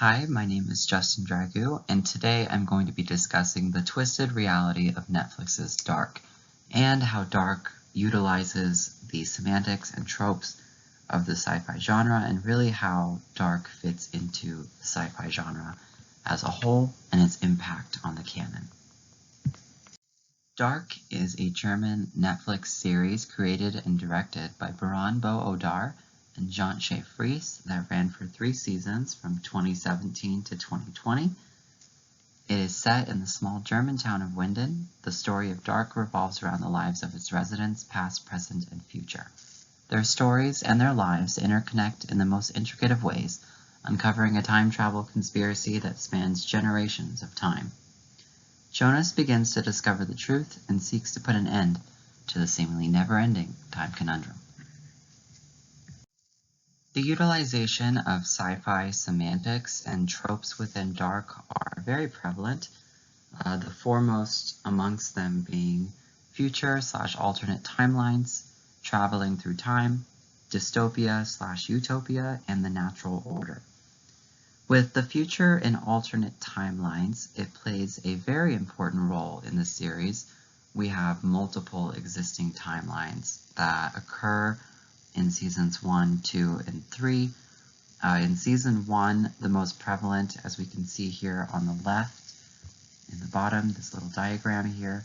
Hi, my name is Justin Dragoo, and today I'm going to be discussing the twisted reality of Netflix's Dark, and how Dark utilizes the semantics and tropes of the sci-fi genre, and really how Dark fits into the sci-fi genre as a whole and its impact on the canon. Dark is a German Netflix series created and directed by Baran Bo Odar and Jean-Che Fries that ran for 3 seasons from 2017 to 2020. It is set in the small German town of Winden. The story of Dark revolves around the lives of its residents, past, present, and future. Their stories and their lives interconnect in the most intricate of ways, uncovering a time travel conspiracy that spans generations of time. Jonas begins to discover the truth and seeks to put an end to the seemingly never-ending time conundrum. The utilization of sci-fi semantics and tropes within Dark are very prevalent, the foremost amongst them being future/alternate timelines, traveling through time, dystopia/utopia, and the natural order. With the future and alternate timelines, it plays a very important role in the series. We have multiple existing timelines that occur in seasons 1, 2, and 3. In season 1, the most prevalent, as we can see here on the left, in the bottom, this little diagram here,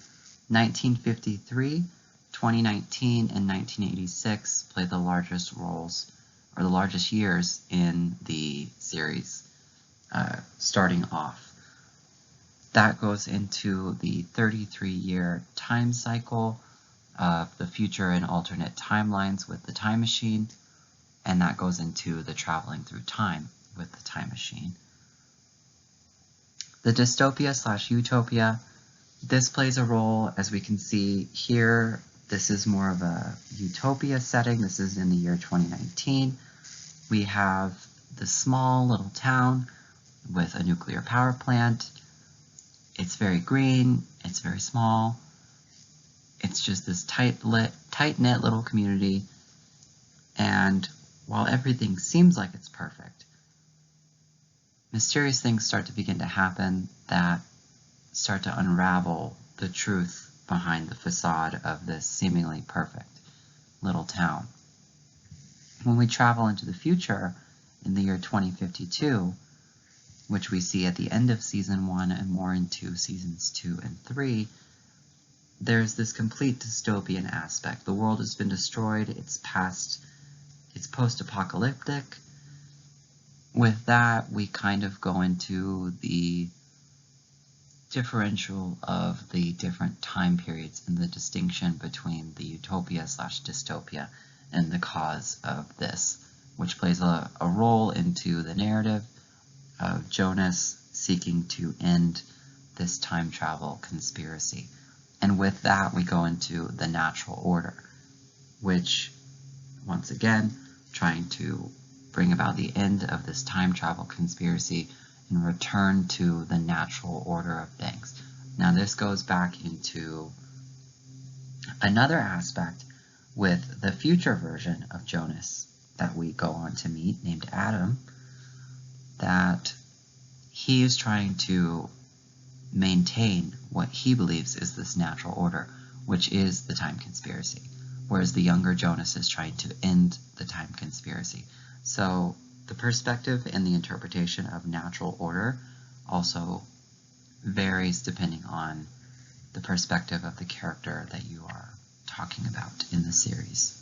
1953, 2019, and 1986 play the largest roles, or the largest years in the series, starting off. That goes into the 33-year time cycle of the future and alternate timelines with the time machine, and that goes into the traveling through time with the time machine. The dystopia/utopia, this plays a role, as we can see here. This is more of a utopia setting. This is in the year 2019. We have the small little town with a nuclear power plant. It's very green, it's very small. It's just this tight-knit little community, and while everything seems like it's perfect, mysterious things start to begin to happen that start to unravel the truth behind the facade of this seemingly perfect little town. When we travel into the future, in the year 2052, which we see at the end of season 1 and more into seasons 2 and 3, there's this complete dystopian aspect. The world has been destroyed, it's post-apocalyptic. With that, we kind of go into the differential of the different time periods and the distinction between the utopia/dystopia and the cause of this, which plays a role into the narrative of Jonas seeking to end this time travel conspiracy. And with that, we go into the natural order, which, once again, trying to bring about the end of this time travel conspiracy and return to the natural order of things. Now, this goes back into another aspect with the future version of Jonas that we go on to meet, named Adam, that he is trying to maintain what he believes is this natural order, which is the time conspiracy, whereas the younger Jonas is trying to end the time conspiracy. So the perspective and the interpretation of natural order also varies depending on the perspective of the character that you are talking about in the series.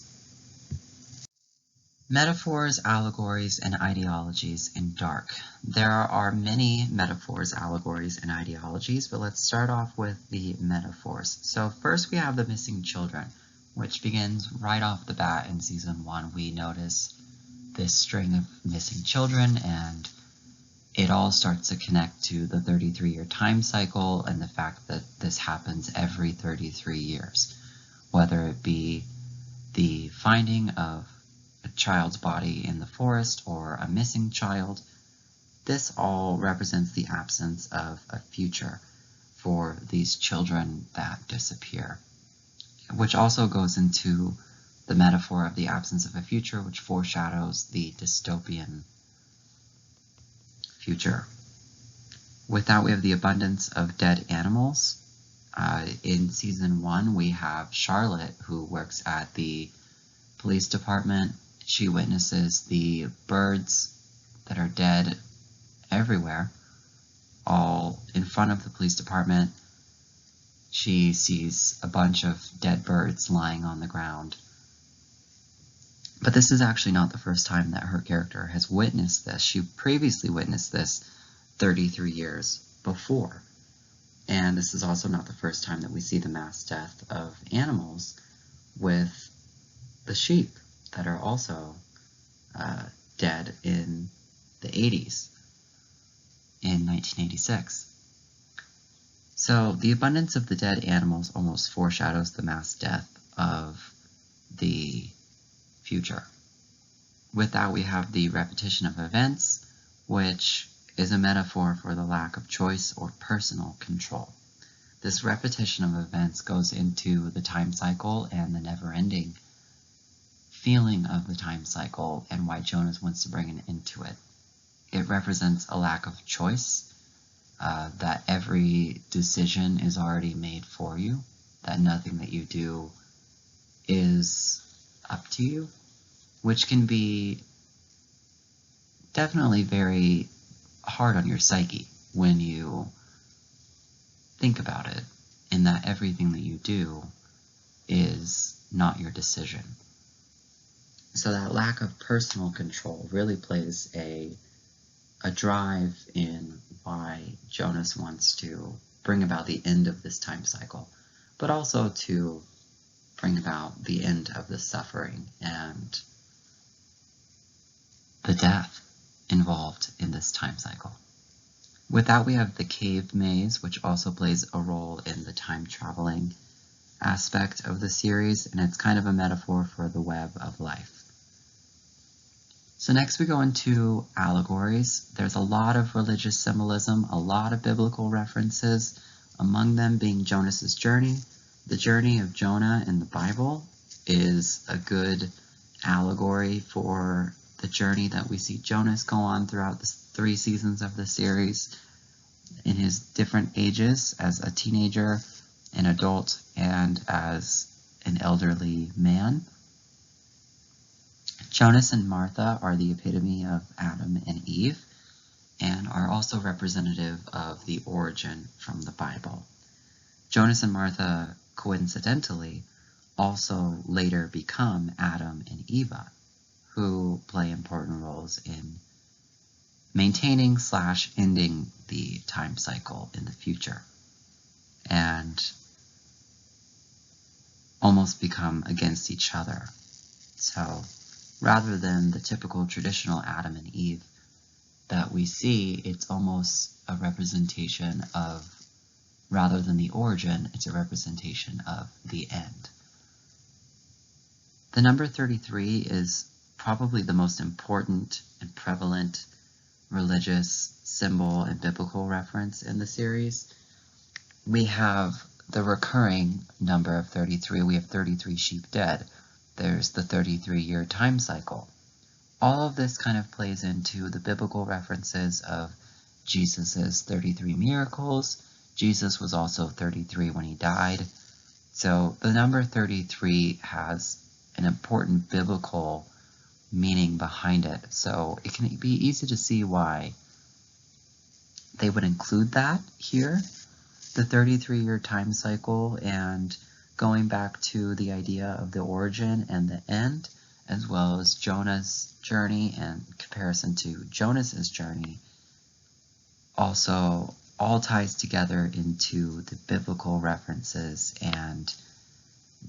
Metaphors, allegories, and ideologies in Dark. There are many metaphors, allegories, and ideologies, but let's start off with the metaphors. So first we have the missing children, which begins right off the bat in season 1. We notice this string of missing children, and it all starts to connect to the 33-year time cycle and the fact that this happens every 33 years, whether it be the finding of a child's body in the forest or a missing child. This all represents the absence of a future for these children that disappear, which also goes into the metaphor of the absence of a future, which foreshadows the dystopian future. With that, we have the abundance of dead animals. In season 1, we have Charlotte, who works at the police department. She witnesses the birds that are dead everywhere, all in front of the police department. She sees a bunch of dead birds lying on the ground. But this is actually not the first time that her character has witnessed this. She previously witnessed this 33 years before. And this is also not the first time that we see the mass death of animals with the sheep that are also dead in the 80s, in 1986. So the abundance of the dead animals almost foreshadows the mass death of the future. With that, we have the repetition of events, which is a metaphor for the lack of choice or personal control. This repetition of events goes into the time cycle and the never-ending feeling of the time cycle and why Jonas wants to bring an end to it. It represents a lack of choice, that every decision is already made for you, that nothing that you do is up to you, which can be definitely very hard on your psyche when you think about it, in that everything that you do is not your decision. So that lack of personal control really plays a drive in why Jonas wants to bring about the end of this time cycle, but also to bring about the end of the suffering and the death involved in this time cycle. With that, we have the cave maze, which also plays a role in the time traveling aspect of the series, and it's kind of a metaphor for the web of life. So next we go into Allegories. There's a lot of religious symbolism, a lot of biblical references, among them being Jonas's journey. The journey of Jonah in the Bible is a good allegory for the journey that we see Jonas go on throughout the 3 seasons of the series in his different ages, as a teenager, an adult, and as an elderly man. Jonas and Martha are the epitome of Adam and Eve, and are also representative of the origin from the Bible. Jonas and Martha, coincidentally, also later become Adam and Eva, who play important roles in maintaining / ending the time cycle in the future, and almost become against each other. So rather than the typical traditional Adam and Eve that we see, it's almost a representation of, rather than the origin, it's a representation of the end. The number 33 is probably the most important and prevalent religious symbol and biblical reference in the series. We have the recurring number of 33. We have 33 sheep dead. There's the 33-year time cycle. All of this kind of plays into the biblical references of Jesus's 33 miracles. Jesus was also 33 when he died. So the number 33 has an important biblical meaning behind it. So it can be easy to see why they would include that here, the 33-year time cycle, and going back to the idea of the origin and the end, as well as Jonah's journey and comparison to Jonas's journey, also all ties together into the biblical references and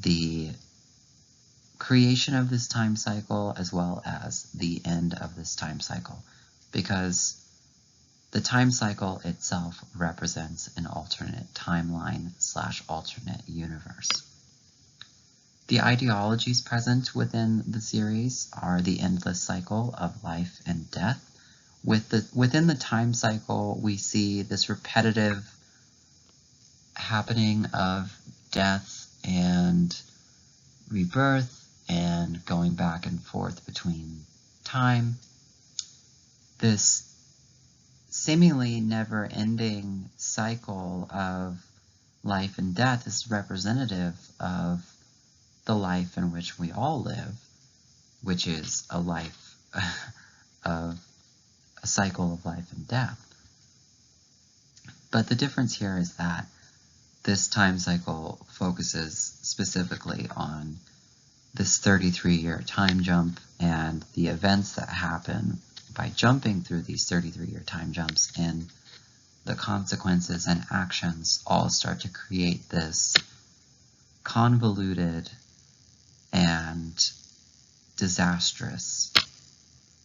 the creation of this time cycle, as well as the end of this time cycle, because the time cycle itself represents an alternate timeline / alternate universe. The ideologies present within the series are the endless cycle of life and death. Within the time cycle, we see this repetitive happening of death and rebirth and going back and forth between time. This seemingly never-ending cycle of life and death is representative of the life in which we all live, which is a life of a cycle of life and death. But the difference here is that this time cycle focuses specifically on this 33-year time jump and the events that happen by jumping through these 33-year time jumps, and the consequences and actions all start to create this convoluted and disastrous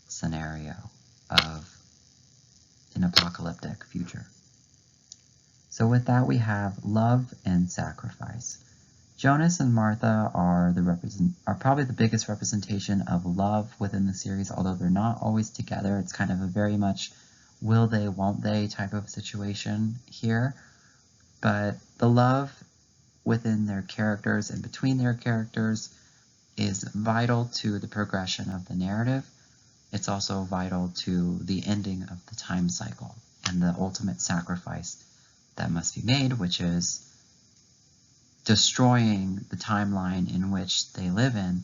scenario of an apocalyptic future. So with that, we have love and sacrifice. Jonas and Martha are probably the biggest representation of love within the series, although they're not always together. It's kind of a very much will they, won't they type of situation here. But the love within their characters and between their characters is vital to the progression of the narrative. It's also vital to the ending of the time cycle and the ultimate sacrifice that must be made, which is destroying the timeline in which they live in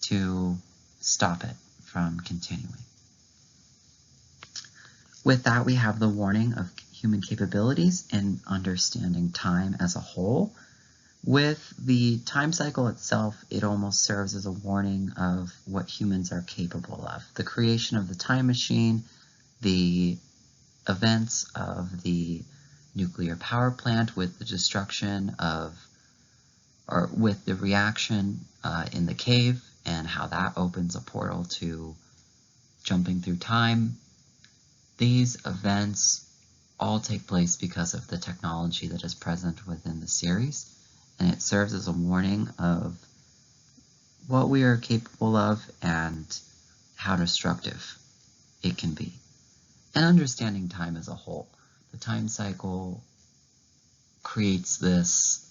to stop it from continuing. With that, we have the warning of human capabilities and understanding time as a whole. With the time cycle itself, it almost serves as a warning of what humans are capable of. The creation of the time machine, the events of the nuclear power plant with the destruction of, or with the reaction in the cave and how that opens a portal to jumping through time. These events all take place because of the technology that is present within the series, and it serves as a warning of what we are capable of and how destructive it can be. And understanding time as a whole. The time cycle creates this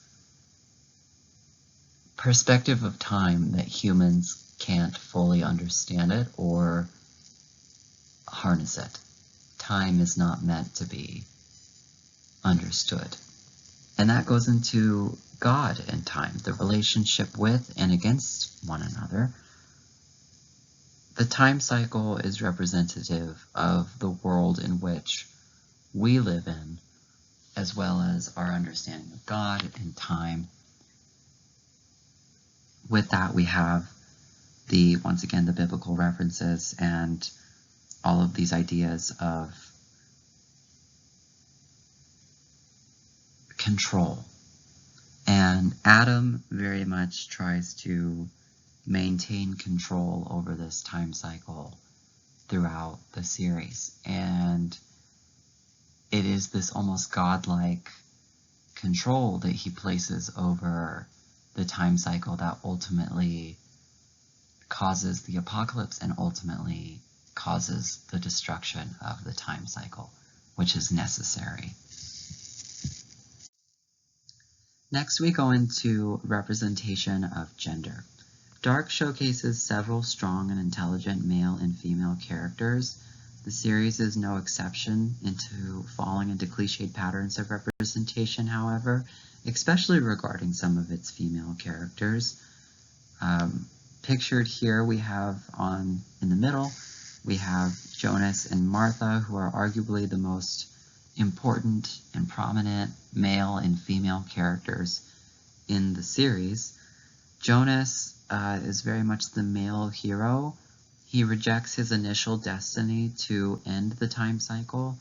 perspective of time that humans can't fully understand it or harness it. Time is not meant to be understood. And that goes into God and time, the relationship with and against one another. The time cycle is representative of the world in which we live in, as well as our understanding of God and time. With that, we have once again, the biblical references and all of these ideas of control. And Adam very much tries to maintain control over this time cycle throughout the series. And it is this almost godlike control that he places over the time cycle that ultimately causes the apocalypse and ultimately causes the destruction of the time cycle, which is necessary. Next, we go into representation of gender. Dark showcases several strong and intelligent male and female characters. The series is no exception into falling into cliched patterns of representation, however, especially regarding some of its female characters. Pictured here we have in the middle, we have Jonas and Martha, who are arguably the most important and prominent male and female characters in the series. Jonas is very much the male hero. He rejects his initial destiny to end the time cycle,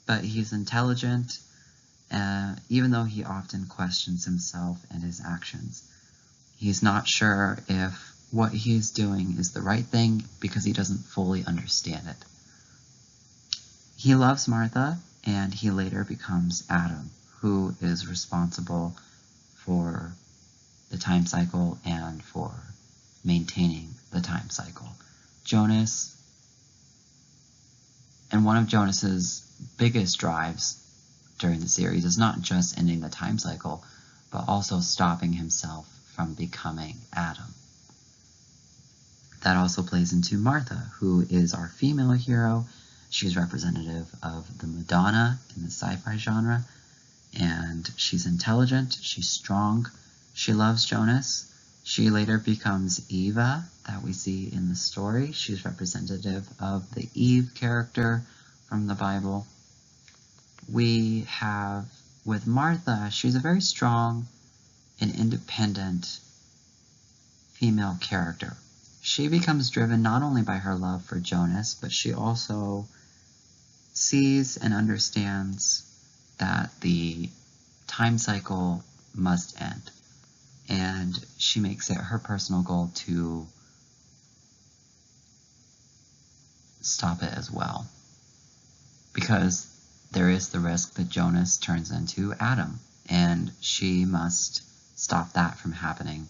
but he's intelligent, even though he often questions himself and his actions. He's not sure if what he's doing is the right thing because he doesn't fully understand it. He loves Martha, and he later becomes Adam, who is responsible for the time cycle and for maintaining the time cycle. Jonas, and one of Jonas's biggest drives during the series is not just ending the time cycle, but also stopping himself from becoming Adam. That also plays into Martha, who is our female hero. She's representative of the Madonna in the sci-fi genre, and she's intelligent, she's strong, she loves Jonas. She later becomes Eva, that we see in the story. She's representative of the Eve character from the Bible. We have, with Martha, she's a very strong and independent female character. She becomes driven not only by her love for Jonas, but she also sees and understands that the time cycle must end. And she makes it her personal goal to stop it as well. Because there is the risk that Jonas turns into Adam, and she must stop that from happening.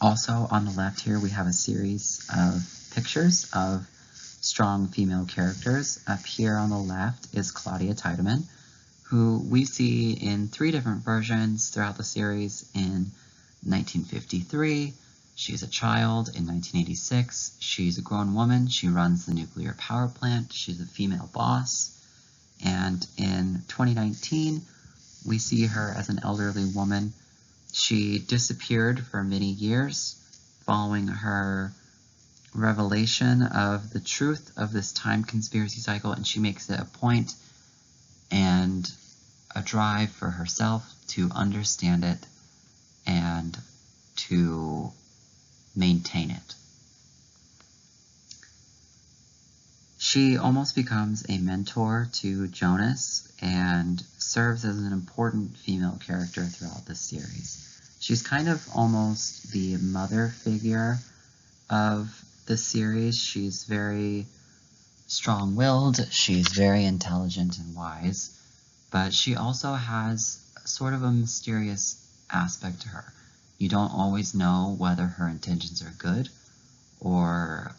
Also, on the left here, we have a series of pictures of strong female characters. Up here on the left is Claudia Tiedemann, who we see in 3 different versions throughout the series. In 1953, she's a child. In 1986, she's a grown woman. She runs the nuclear power plant. She's a female boss. And in 2019, we see her as an elderly woman. She disappeared for many years following her revelation of the truth of this time conspiracy cycle, and she makes it a point and a drive for herself to understand it and to maintain it. She almost becomes a mentor to Jonas and serves as an important female character throughout the series. She's kind of almost the mother figure of the series. She's very strong-willed, she's very intelligent and wise, but she also has sort of a mysterious aspect to her. You don't always know whether her intentions are good or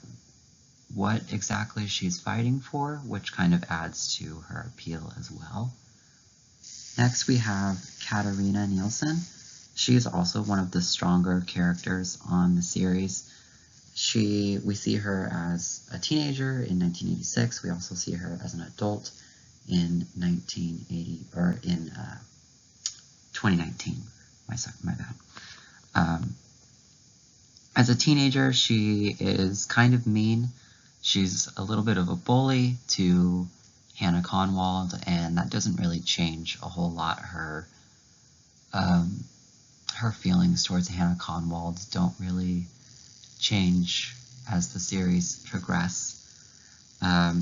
what exactly she's fighting for, which kind of adds to her appeal as well. Next we have Katarina Nielsen. She is also one of the stronger characters on the series. We see her as a teenager in 1986. We also see her as an adult in 2019. My bad. As a teenager, she is kind of mean. She's a little bit of a bully to Hannah Conwald, and that doesn't really change a whole lot. Her feelings towards Hannah Conwald don't really change as the series progress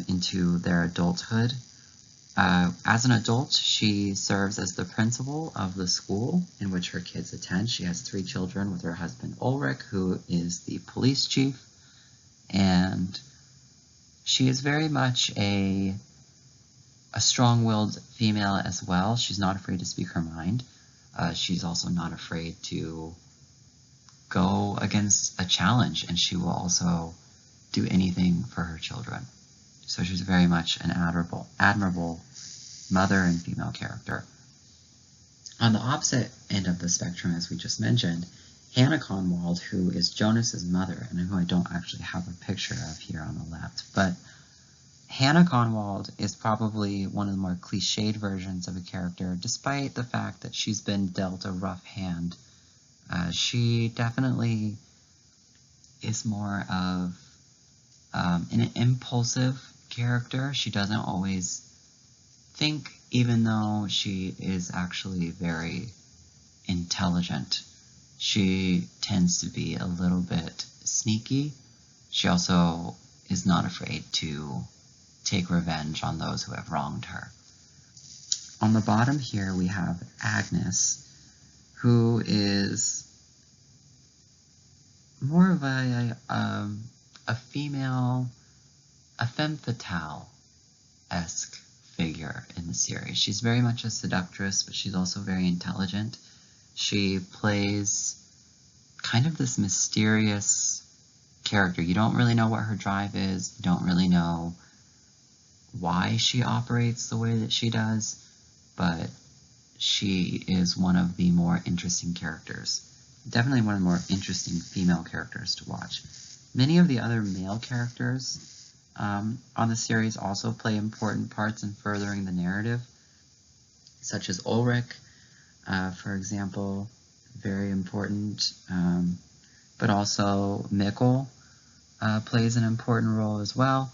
into their adulthood. As an adult, she serves as the principal of the school in which her kids attend. She has 3 children with her husband Ulrich, who is the police chief, and she is very much a strong-willed female as well. She's not afraid to speak her mind. She's also not afraid to go against a challenge, and she will also do anything for her children. So she's very much an admirable mother and female character. On the opposite end of the spectrum, as we just mentioned, Hannah Conwald, who is Jonas's mother, and who I don't actually have a picture of here on the left, but Hannah Conwald is probably one of the more cliched versions of a character, despite the fact that she's been dealt a rough hand. She definitely is more of an impulsive character. She doesn't always think, even though she is actually very intelligent. She tends to be a little bit sneaky. She also is not afraid to take revenge on those who have wronged her. On the bottom here we have Agnes, who is more of a female, a femme fatale-esque figure in the series. She's very much a seductress, but she's also very intelligent. She plays kind of this mysterious character. You don't really know what her drive is. You don't really know why she operates the way that she does, but she is one of the more interesting characters. Definitely one of the more interesting female characters to watch. Many of the other male characters on the series also play important parts in furthering the narrative, such as Ulrich, for example, very important, but also Mikkel plays an important role as well.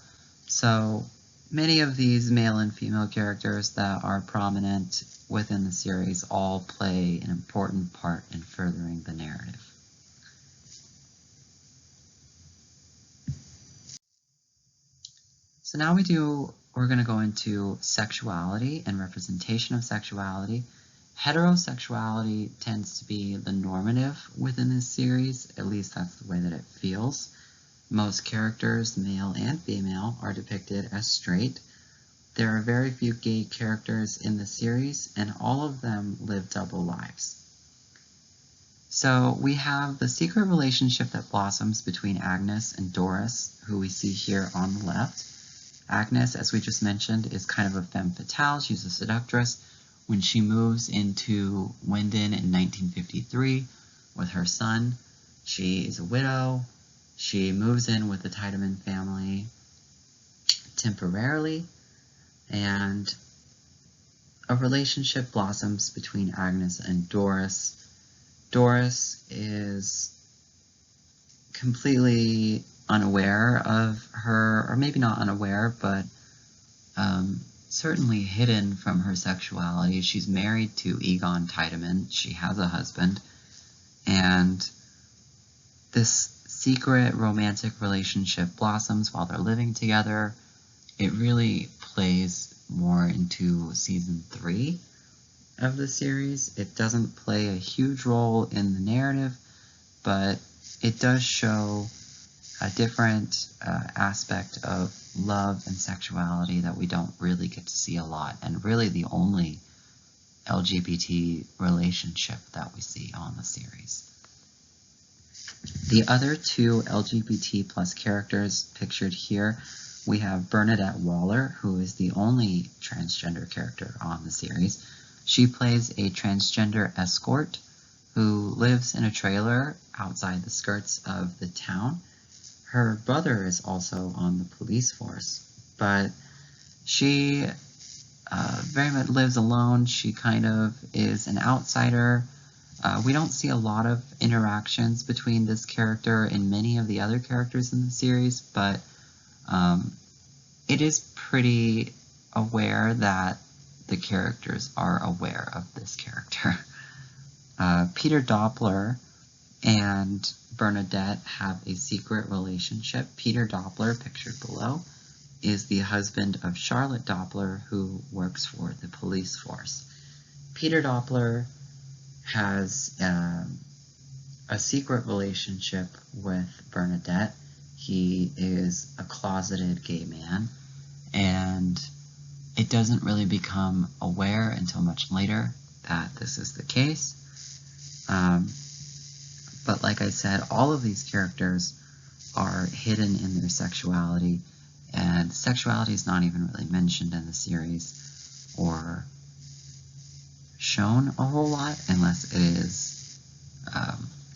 So many of these male and female characters that are prominent within the series all play an important part in furthering the narrative. So now we're going to go into sexuality and representation of sexuality. Heterosexuality tends to be the normative within this series, at least that's the way that it feels. Most characters, male and female, are depicted as straight. There are very few gay characters in the series, and all of them live double lives. So we have the secret relationship that blossoms between Agnes and Doris, who we see here on the left. Agnes, as we just mentioned, is kind of a femme fatale. She's a seductress. When she moves into Winden in 1953 with her son, she is a widow. She moves in with the Tiedemann family temporarily, and a relationship blossoms between Agnes and Doris. Doris is completely unaware of her, or maybe not unaware, but certainly hidden from her sexuality. She's married to Egon Tiedemann. She has a husband, and this secret romantic relationship blossoms while they're living together. It really plays more into season 3 of the series. It doesn't play a huge role in the narrative, but it does show a different aspect of love and sexuality that we don't really get to see a lot, and really the only LGBT relationship that we see on the series. The other two LGBT plus characters pictured here, we have Bernadette Waller, who is the only transgender character on the series. She plays a transgender escort who lives in a trailer outside the skirts of the town. Her brother is also on the police force, but she very much lives alone. She kind of is an outsider. We don't see a lot of interactions between this character and many of the other characters in the series, but it is pretty aware that the characters are aware of this character. Peter Doppler and Bernadette have a secret relationship. Peter Doppler, pictured below, is the husband of Charlotte Doppler, who works for the police force. Peter Doppler has a secret relationship with Bernadette. He is a closeted gay man, and it doesn't really become aware until much later that this is the case. But like I said, all of these characters are hidden in their sexuality, and sexuality is not even really mentioned in the series or shown a whole lot unless it is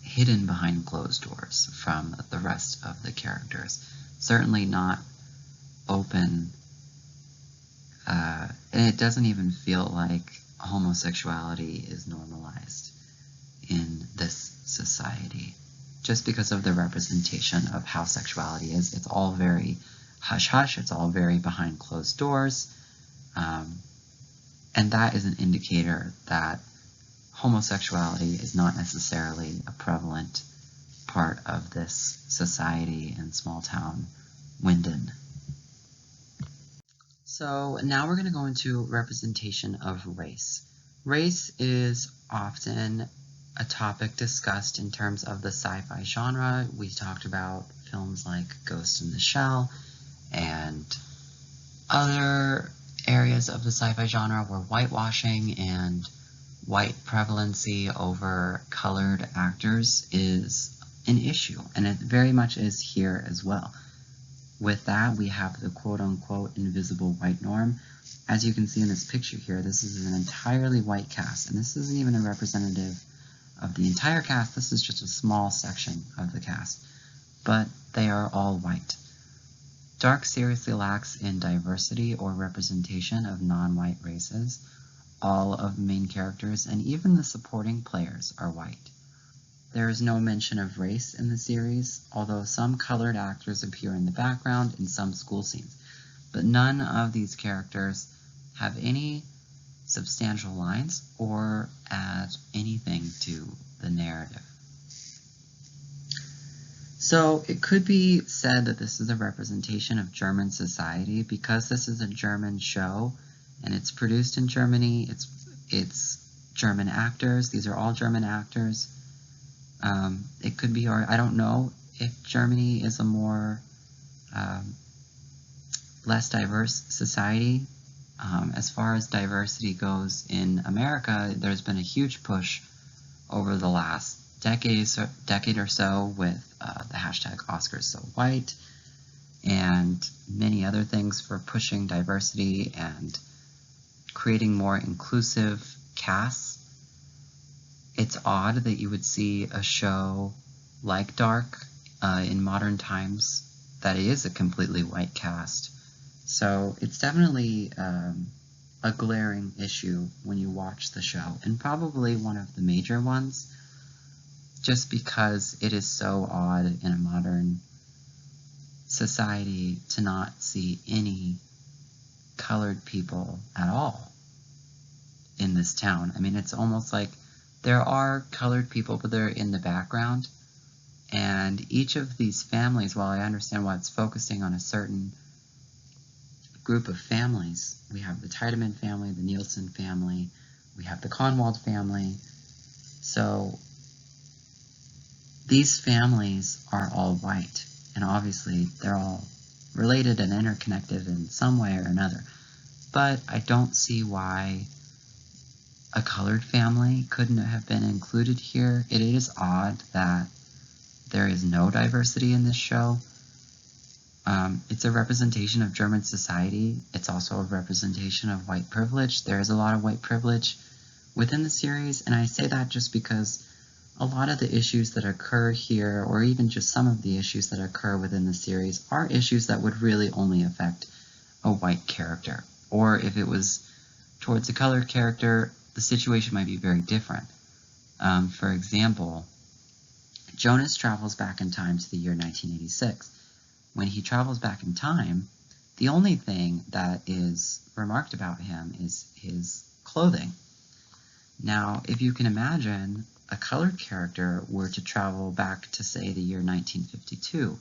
hidden behind closed doors from the rest of the characters. Certainly not open, and it doesn't even feel like homosexuality is normalized in this society, just because of the representation of how sexuality is. It's all very hush-hush, it's all very behind closed doors, and that is an indicator that homosexuality is not necessarily a prevalent part of this society in small-town Winden. So now we're going to go into representation of race. Race is often a topic discussed in terms of the sci-fi genre. We talked about films like Ghost in the Shell and other areas of the sci-fi genre where whitewashing and white prevalency over colored actors is an issue, and it very much is here as well. With that, we have the quote-unquote invisible white norm. As you can see in this picture here, this is an entirely white cast, and this isn't even a representative of the entire cast. This is just a small section of the cast, but they are all white. Dark seriously lacks in diversity or representation of non-white races. All of the main characters and even the supporting players are white. There is no mention of race in the series, although some colored actors appear in the background in some school scenes. But none of these characters have any substantial lines or add anything to the narrative. So it could be said that this is a representation of German society because this is a German show and it's produced in Germany. It's German actors. These are all German actors. It could be, or I don't know if Germany is a more less diverse society. As far as diversity goes in America, there's been a huge push over the last decade or so with the hashtag #OscarsSoWhite and many other things for pushing diversity and creating more inclusive casts. It's odd that you would see a show like Dark in modern times that is a completely white cast. So it's definitely a glaring issue when you watch the show, and probably one of the major ones, just because it is so odd in a modern society to not see any colored people at all in this town. I mean, it's almost like there are colored people, but they're in the background. And each of these families, while I understand why it's focusing on a certain group of families, we have the Tiedemann family, the Nielsen family, we have the Conwald family. So these families are all white, and obviously they're all related and interconnected in some way or another. But I don't see why a colored family couldn't have been included here. It is odd that there is no diversity in this show. It's a representation of German society. It's also a representation of white privilege. There is a lot of white privilege within the series, and I say that just because a lot of the issues that occur here, or even just some of the issues that occur within the series, are issues that would really only affect a white character. Or if it was towards a colored character, the situation might be very different. For example, Jonas travels back in time to the year 1986. When he travels back in time, the only thing that is remarked about him is his clothing. Now, if you can imagine a colored character were to travel back to, say, the year 1952,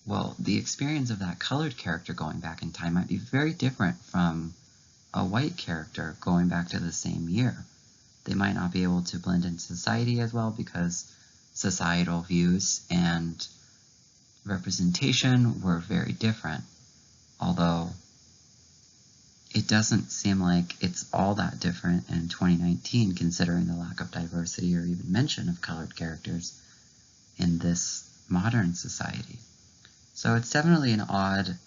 well, the experience of that colored character going back in time might be very different from a white character going back to the same year. They might not be able to blend into society as well because societal views and representation were very different, although it doesn't seem like it's all that different in 2019 considering the lack of diversity or even mention of colored characters in this modern society. So it's definitely an odd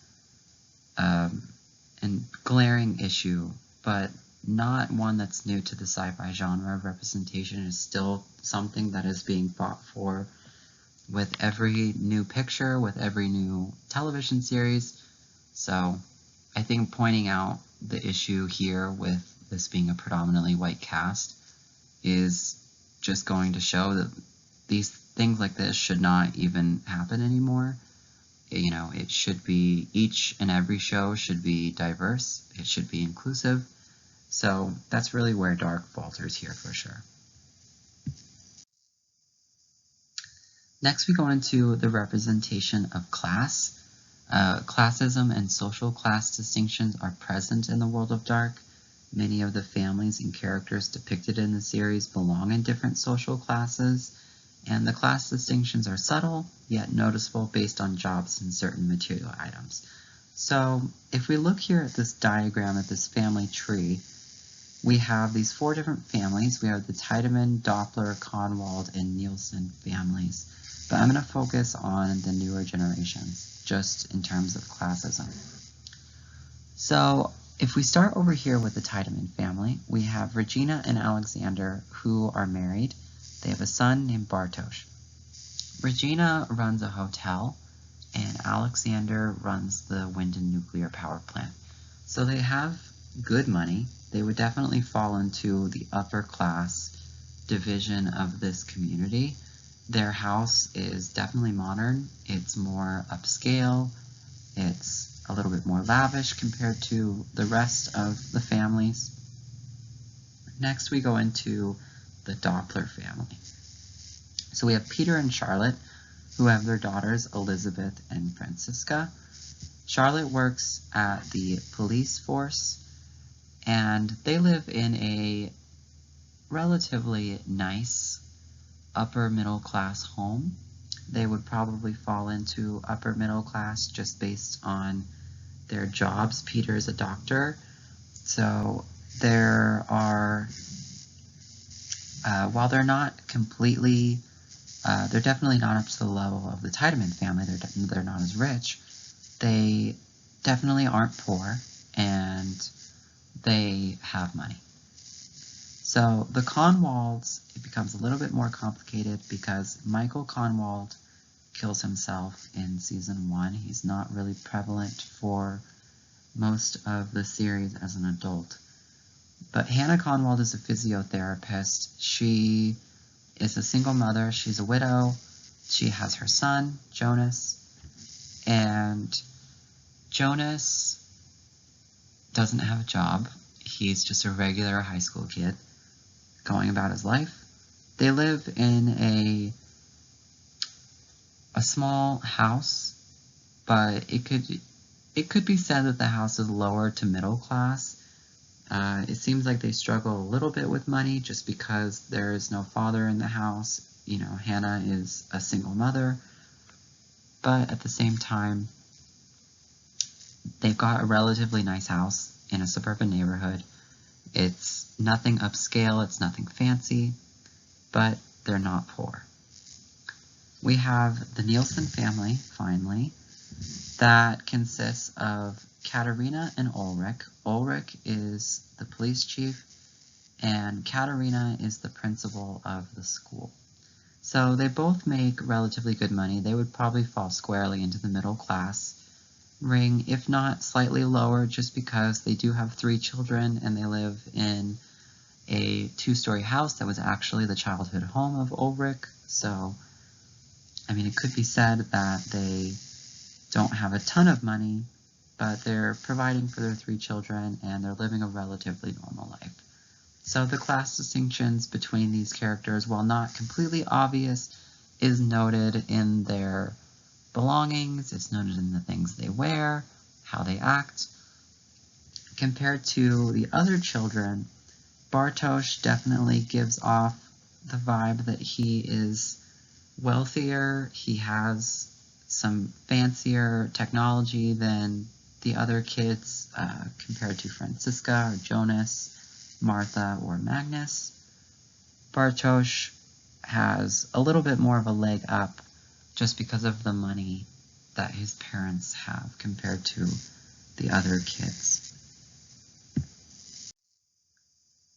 and glaring issue, but not one that's new to the sci-fi genre. Representation is still something that is being fought for with every new picture, with every new television series. So I think pointing out the issue here with this being a predominantly white cast is just going to show that these things like this should not even happen anymore. You know, it should be, each and every show should be diverse, it should be inclusive. So that's really where Dark falters here for sure. Next we go into the representation of class. Classism and social class distinctions are present in the world of Dark. Many of the families and characters depicted in the series belong in different social classes, and the class distinctions are subtle, yet noticeable based on jobs and certain material items. So if we look here at this diagram, at this family tree, we have these four different families. We have the Tiedemann, Doppler, Conwald, and Nielsen families. But I'm going to focus on the newer generations, just in terms of classism. So if we start over here with the Tiedemann family, we have Regina and Alexander who are married. They have a son named Bartosz. Regina runs a hotel, and Alexander runs the wind and nuclear power plant. So they have good money. They would definitely fall into the upper class division of this community. Their house is definitely modern. It's more upscale. It's a little bit more lavish compared to the rest of the families. Next, we go into the Doppler family. So we have Peter and Charlotte, who have their daughters Elizabeth and Francisca. Charlotte works at the police force, and they live in a relatively nice upper middle class home. They would probably fall into upper middle class just based on their jobs. Peter is a doctor, so there are, while they're not completely, they're definitely not up to the level of the Tiedemann family, they're not as rich, they definitely aren't poor, and they have money. So the Conwalds, it becomes a little bit more complicated because Michael Conwald kills himself in season 1. He's not really prevalent for most of the series as an adult. But Hannah Conwald is a physiotherapist. She is a single mother. She's a widow. She has her son, Jonas. And Jonas doesn't have a job. He's just a regular high school kid going about his life. They live in a small house, but it could be said that the house is lower to middle class. It seems like they struggle a little bit with money just because there is no father in the house. You know, Hannah is a single mother, but at the same time, they've got a relatively nice house in a suburban neighborhood. It's nothing upscale, it's nothing fancy, but they're not poor. We have the Nielsen family, finally, that consists of Katerina and Ulrich. Ulrich is the police chief, and Katerina is the principal of the school. So they both make relatively good money. They would probably fall squarely into the middle class ring, if not slightly lower, just because they do have 3 children and they live in a 2-story house that was actually the childhood home of Ulrich. So, I mean, it could be said that they don't have a ton of money, but they're providing for their 3 children and they're living a relatively normal life. So the class distinctions between these characters, while not completely obvious, is noted in their belongings, it's noted in the things they wear, how they act. Compared to the other children, Bartosz definitely gives off the vibe that he is wealthier, he has some fancier technology than the other kids compared to Francisca or Jonas, Martha, or Magnus. Bartosz has a little bit more of a leg up just because of the money that his parents have compared to the other kids.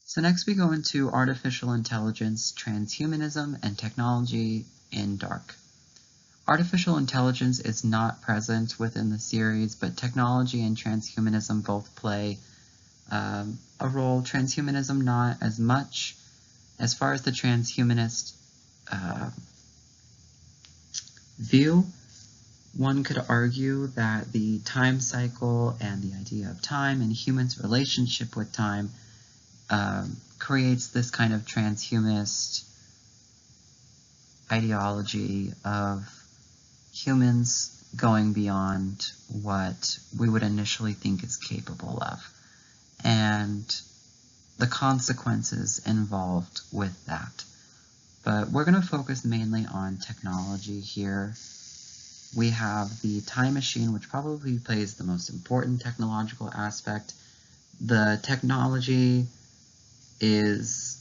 So next we go into artificial intelligence, transhumanism, and technology in dark. Artificial intelligence is not present within the series, but technology and transhumanism both play a role. Transhumanism not as much. As far as the transhumanist view, one could argue that the time cycle and the idea of time and humans' relationship with time creates this kind of transhumanist ideology of humans going beyond what we would initially think is capable of, and the consequences involved with that. But we're going to focus mainly on technology here. We have the time machine, which probably plays the most important technological aspect. The technology is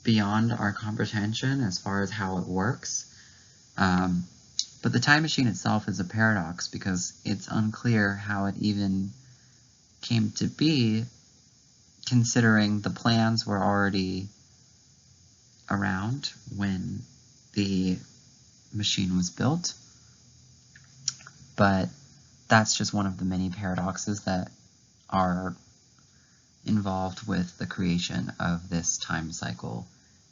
beyond our comprehension as far as how it works. But the time machine itself is a paradox because it's unclear how it even came to be, considering the plans were already around when the machine was built. but that's just one of the many paradoxes that are involved with the creation of this time cycle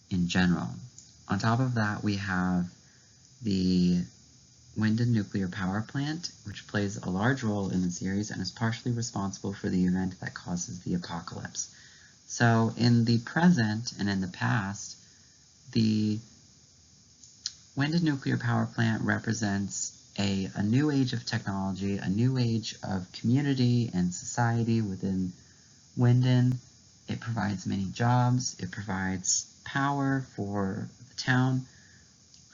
in general. On top of that, we have the wind and nuclear power plant, which plays a large role in the series and is partially responsible for the event that causes the apocalypse. So in the present and in the past, the wind and nuclear power plant represents a new age of technology, a new age of community and society within Winden. It provides many jobs, it provides power for the town.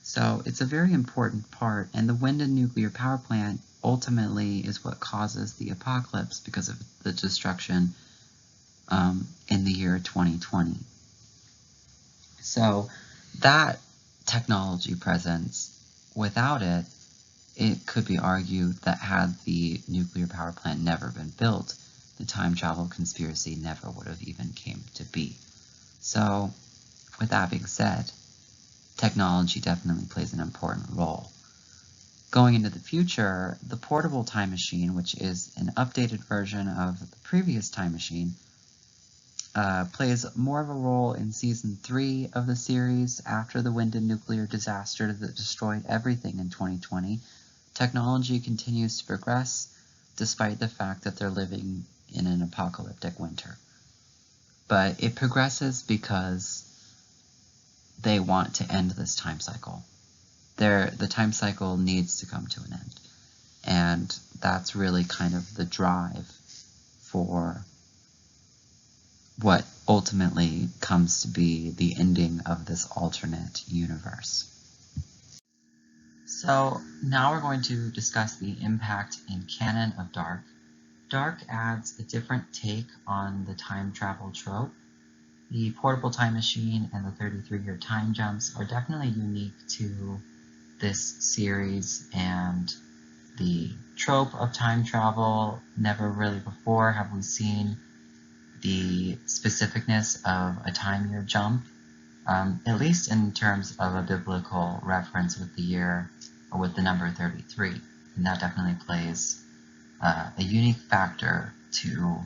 So it's a very important part, and the Winden nuclear power plant ultimately is what causes the apocalypse because of the destruction in the year 2020. So that technology presence, without it, it could be argued that had the nuclear power plant never been built, the time travel conspiracy never would have even came to be. So, with that being said, technology definitely plays an important role. Going into the future, the portable time machine, which is an updated version of the previous time machine, plays more of a role in Season 3 of the series after the Winden nuclear disaster that destroyed everything in 2020. Technology continues to progress despite the fact that they're living in an apocalyptic winter. But it progresses because they want to end this time cycle. The time cycle needs to come to an end. And that's really kind of the drive for what ultimately comes to be the ending of this alternate universe. So now we're going to discuss the impact in canon of Dark. Dark adds a different take on the time travel trope. The portable time machine and the 33-year time jumps are definitely unique to this series, and the trope of time travel, never really before have we seen the specificness of a time year jump, at least in terms of a biblical reference with the year or with the number 33, and that definitely plays a unique factor to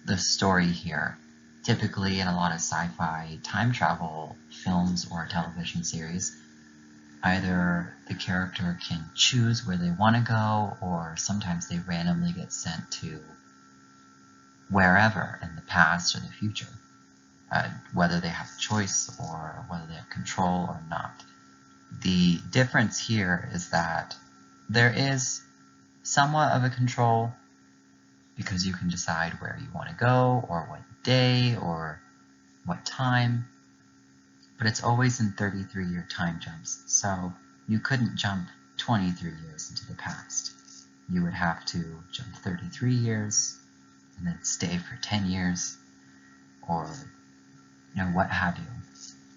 the story here. Typically in a lot of sci-fi time travel films or television series, either the character can choose where they want to go, or sometimes they randomly get sent to wherever in the past or the future, whether they have a choice or whether they have control or not. The difference here is that there is somewhat of a control because you can decide where you want to go or what day or what time, but it's always in 33-year time jumps, so you couldn't jump 23 years into the past. You would have to jump 33 years and then stay for 10 years or what have you.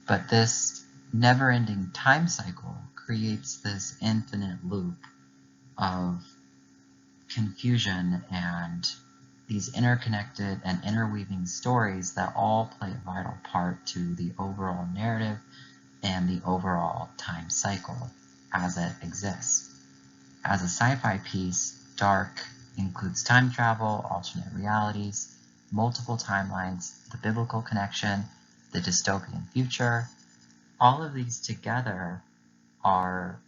But this never-ending time cycle creates this infinite loop of confusion and these interconnected and interweaving stories that all play a vital part to the overall narrative and the overall time cycle as it exists. As a sci-fi piece, Dark includes time travel, alternate realities, multiple timelines, the biblical connection, the dystopian future. All of these together are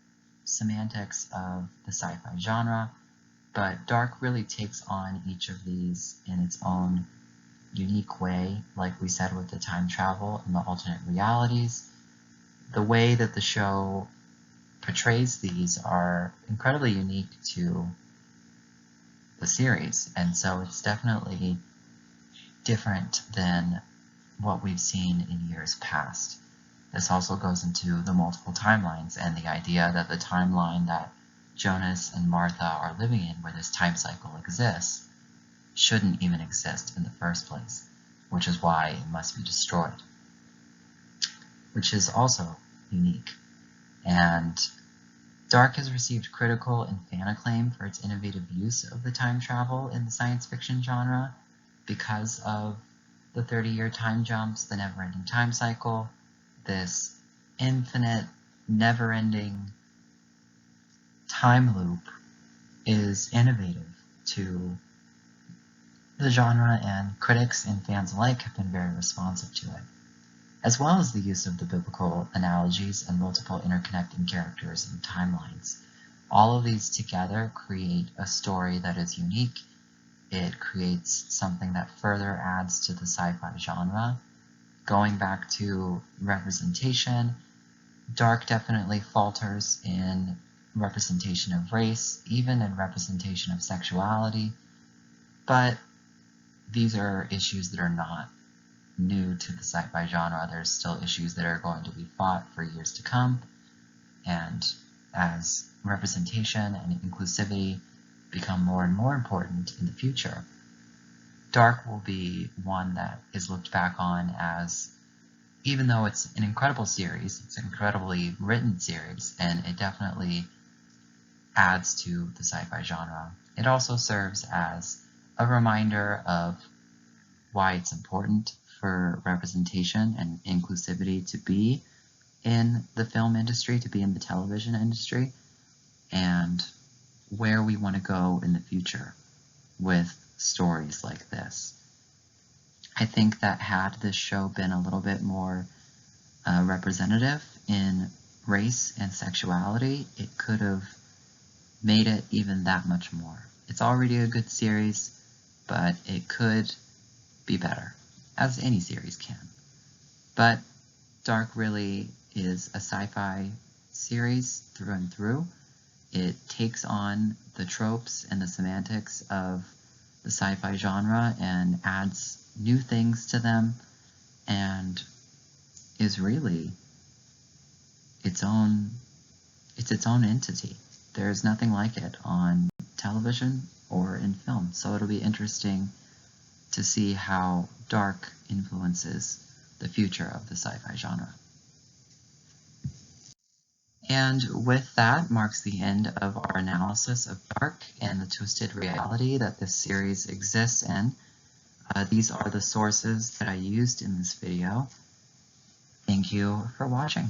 semantics of the sci-fi genre, but Dark really takes on each of these in its own unique way, like we said with the time travel and the alternate realities. The way that the show portrays these are incredibly unique to the series, and so it's definitely different than what we've seen in years past. This also goes into the multiple timelines and the idea that the timeline that Jonas and Martha are living in, where this time cycle exists, shouldn't even exist in the first place, which is why it must be destroyed, which is also unique. And Dark has received critical and fan acclaim for its innovative use of the time travel in the science fiction genre because of the 30-year time jumps, the never-ending time cycle, this infinite, never-ending time loop is innovative to the genre, and critics and fans alike have been very responsive to it, as well as the use of the biblical analogies and multiple interconnecting characters and timelines. All of these together create a story that is unique. It creates something that further adds to the sci-fi genre. Going back to representation, Dark definitely falters in representation of race, even in representation of sexuality, but these are issues that are not new to the sci-fi genre. There's still issues that are going to be fought for years to come, and as representation and inclusivity become more and more important in the future, Dark will be one that is looked back on as, even though it's an incredible series, it's an incredibly written series, and it definitely adds to the sci-fi genre, it also serves as a reminder of why it's important for representation and inclusivity to be in the film industry, to be in the television industry, and where we want to go in the future with stories like this. I think that had this show been a little bit more representative in race and sexuality, it could have made it even that much more. It's already a good series, but it could be better, as any series can. But Dark really is a sci-fi series through and through. It takes on the tropes and the semantics of the sci-fi genre and adds new things to them, and is really its own entity. There's nothing like it on television or in film, so it'll be interesting to see how Dark influences the future of the sci-fi genre. And with that marks the end of our analysis of Dark and the twisted reality that this series exists in. These are the sources that I used in this video. Thank you for watching.